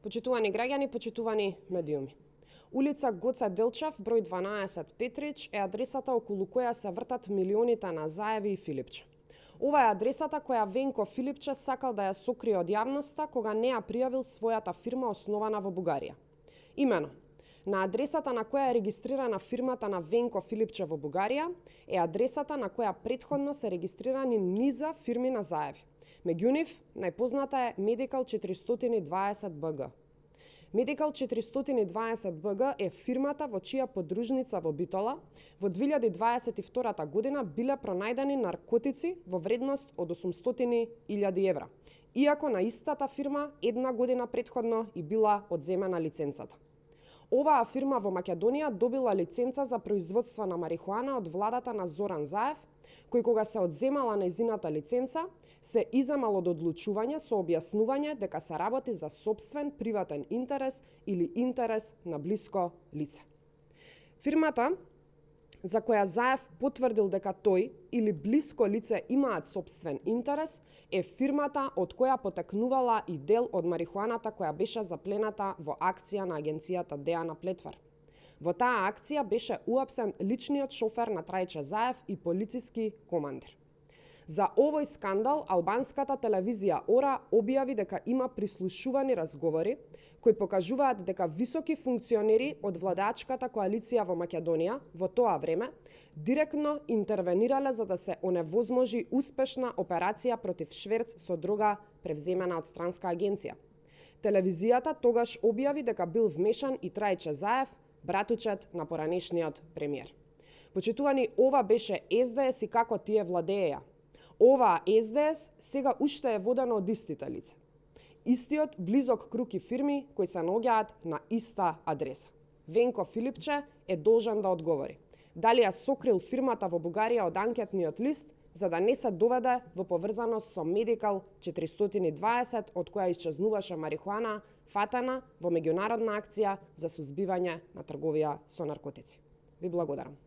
Почитувани граѓани, почитувани медиуми. Улица Гоце Делчев, број 12 Петрич, е адресата околу која се вртат милионите на Заеви и Филипче. Ова е адресата која Венко Филипче сакал да ја сокрие од јавноста кога не ја пријавил својата фирма основана во Бугарија. Имено, на адресата на која е регистрирана фирмата на Венко Филипче во Бугарија е адресата на која претходно се регистрирани низа фирми на Заеви. Меѓу нив, најпозната е Medical 420 БГ. Medical 420 БГ е фирмата во чија подружница во Битола во 2022 година биле пронајдени наркотици во вредност од 800.000 евра, иако на истата фирма една година претходно и била одземена лиценцата. Оваа фирма во Македонија добила лиценца за производство на марихуана од владата на Зоран Заев, кој кога се одземала нејзината лиценца, се иземал од одлучување со објаснување дека се работи за сопствен приватен интерес или интерес на блиско лице. Фирмата за која Заев потврдил дека тој или блиско лице имаат сопствен интерес е фирмата од која потекнувала и дел од марихуаната која беше заплената во акција на агенцијата Дејана Плетвар. Во таа акција беше уапсен личниот шофер на Трајче Заев и полициски командир. За овој скандал албанската телевизија Ора објави дека има прислушувани разговори кои покажуваат дека високи функционери од владачката коалиција во Македонија во тоа време директно интервенирале за да се оневозможи успешна операција против шверц со дрога превземена од странска агенција. Телевизијата тогаш објави дека бил вмешан и Трајче Заев, братучет на поранешниот премиер. Почитувани, ова беше СДС и како тие владееја. Оваа СДС сега уште е водена од истите лица. Истиот близок круг и фирми кои се наоѓаат на иста адреса. Венко Филипче е должен да одговори. Дали ја сокрил фирмата во Бугарија од анкетниот лист за да не се доведе во поврзаност со Medical 420 од која исчезнуваше марихуана фатена во меѓународна акција за сузбивање на трговија со наркотици. Ви благодарам.